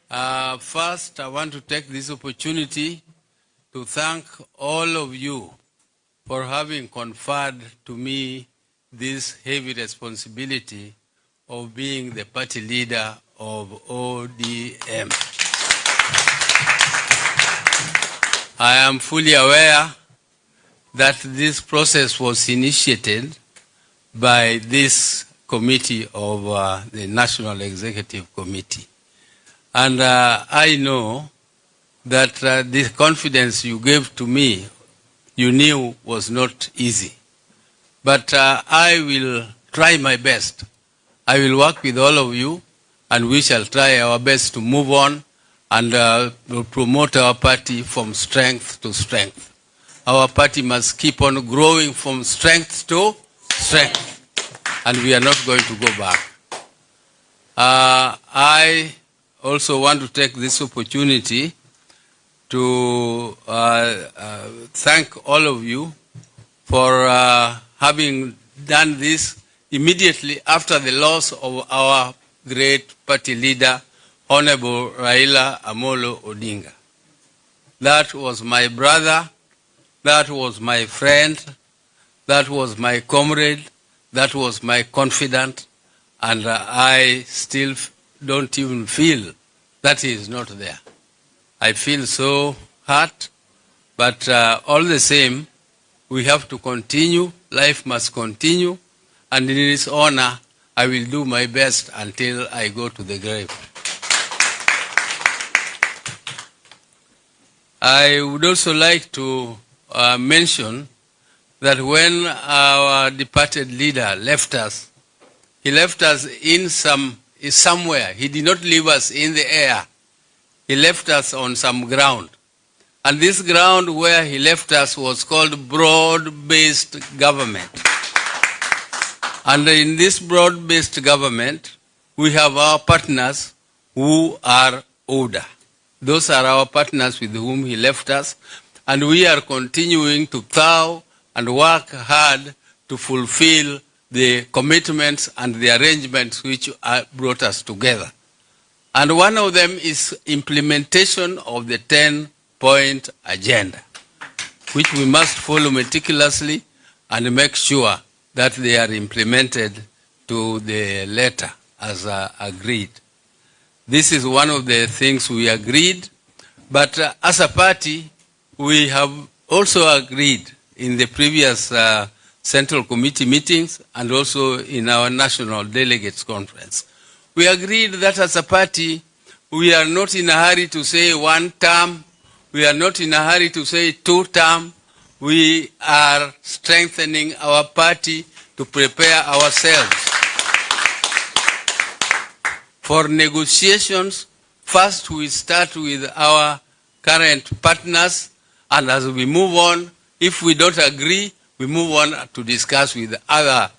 First, I want to take this opportunity to thank all of you for having conferred to me this heavy responsibility of being the party leader of ODM. I am fully aware that this process was initiated by this committee of the National Executive Committee. And I know that the confidence you gave to me, you knew was not easy. But I will try my best. I will work with all of you, and we shall try our best to move on and promote our party from strength to strength. Our party must keep on growing from strength to strength, and we are not going to go back. I also want to take this opportunity to thank all of you for having done this immediately after the loss of our great party leader, Honorable Raila Amolo Odinga. That was my brother, that was my friend, that was my comrade, that was my confidant, and I still don't even feel that he is not there. I feel so hurt, but all the same, we have to continue, life must continue, and in his honor, I will do my best until I go to the grave. I would also like to mention that when our departed leader left us, he left us in somewhere. He did not leave us in the air. He left us on some ground. And this ground where he left us was called broad-based government. And in this broad-based government, we have our partners who are older. Those are our partners with whom he left us, and we are continuing to plow and work hard to fulfill the commitments and the arrangements which brought us together. And one of them is implementation of the 10-point agenda, which we must follow meticulously and make sure that they are implemented to the letter as agreed. This is one of the things we agreed, but as a party, we have also agreed in the previous Central Committee meetings and also in our National Delegates Conference. We agreed that as a party, we are not in a hurry to say 1 term, we are not in a hurry to say 2 term, we are strengthening our party to prepare ourselves for negotiations. First, we start with our current partners, and as we move on, if we don't agree, we move on to discuss with other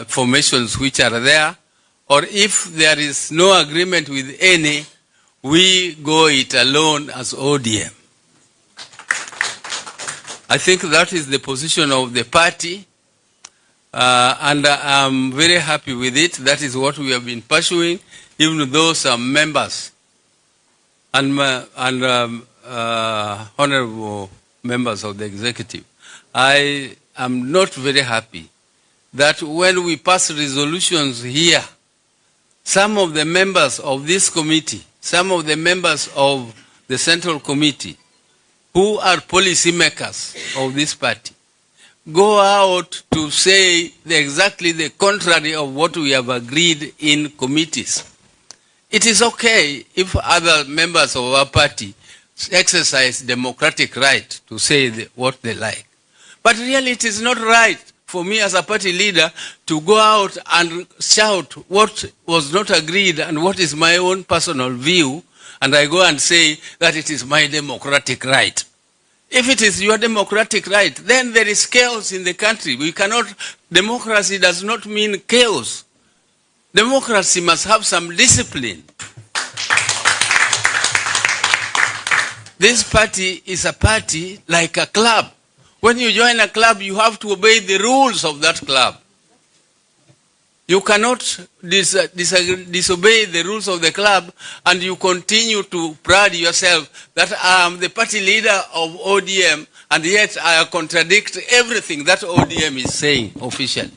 formations which are there, or if there is no agreement with any, we go it alone as ODM. I think that is the position of the party, and I'm very happy with it. That is what we have been pursuing, even though some members and honorable members of the executive, I am not very happy that when we pass resolutions here, some of the members of this committee, some of the members of the Central Committee, who are policymakers of this party, go out to say exactly the contrary of what we have agreed in committees. It is okay if other members of our party exercise democratic right to say what they like. But really it is not right for me as a party leader to go out and shout what was not agreed and what is my own personal view, and I go and say that it is my democratic right. If it is your democratic right, then there is chaos in the country. We cannot, democracy does not mean chaos. Democracy must have some discipline. This party is a party like a club. When you join a club, you have to obey the rules of that club. You cannot disobey the rules of the club and you continue to pride yourself that I am the party leader of ODM and yet I contradict everything that ODM is saying officially.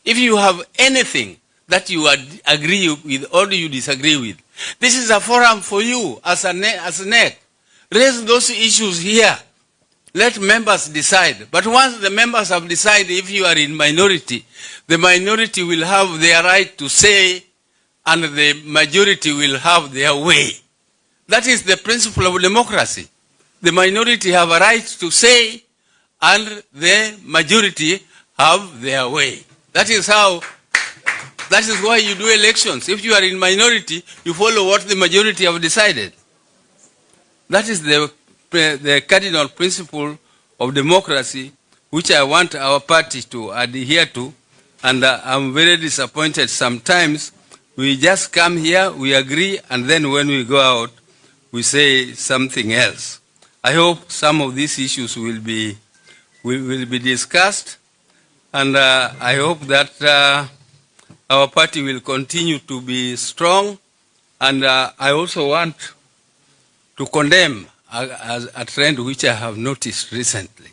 If you have anything that you agree with or you disagree with, this is a forum for you as a NEC. Raise those issues here. Let members decide. But once the members have decided, if you are in minority, the minority will have their right to say and the majority will have their way. That is the principle of democracy. The minority have a right to say and the majority have their way. That is why you do elections. If you are in minority, you follow what the majority have decided. That is the cardinal principle of democracy, which I want our party to adhere to, and I'm very disappointed sometimes. We just come here, we agree, and then when we go out, we say something else. I hope some of these issues will be discussed, and I hope that our party will continue to be strong, and I also want to condemn a trend which I have noticed recently.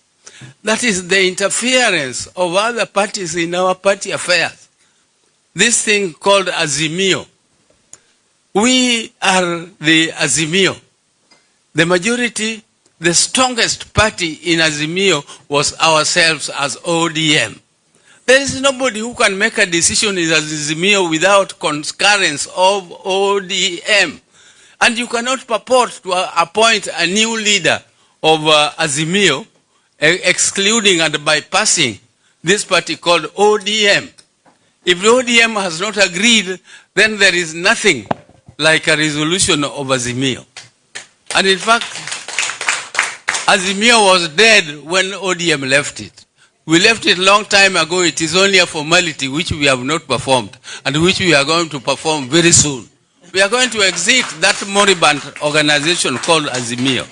That is the interference of other parties in our party affairs. This thing called Azimio. We are the Azimio. The majority, the strongest party in Azimio was ourselves as ODM. There is nobody who can make a decision in Azimio without concurrence of ODM. And you cannot purport to appoint a new leader of Azimio, excluding and bypassing this party called ODM. If the ODM has not agreed, then there is nothing like a resolution of Azimio. And in fact, Azimio was dead when ODM left it. We left it a long time ago. It is only a formality which we have not performed and which we are going to perform very soon. We are going to exit that moribund organization called Azimio.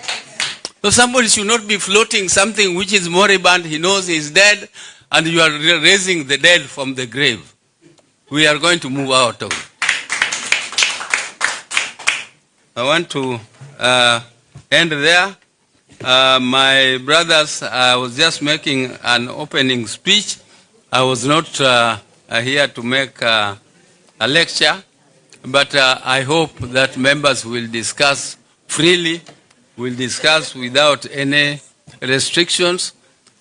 So somebody should not be floating something which is moribund, he knows he is dead, and you are raising the dead from the grave. We are going to move out of it. I want to end there. My brothers, I was just making an opening speech. I was not here to make a lecture. But I hope that members will discuss freely, will discuss without any restrictions,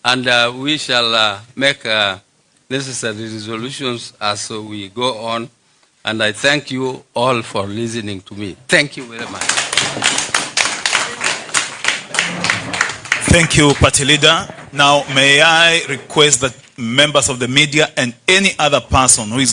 and we shall make necessary resolutions as we go on. And I thank you all for listening to me. Thank you very much. Thank you, Party Leader. Now, may I request that members of the media and any other person who is not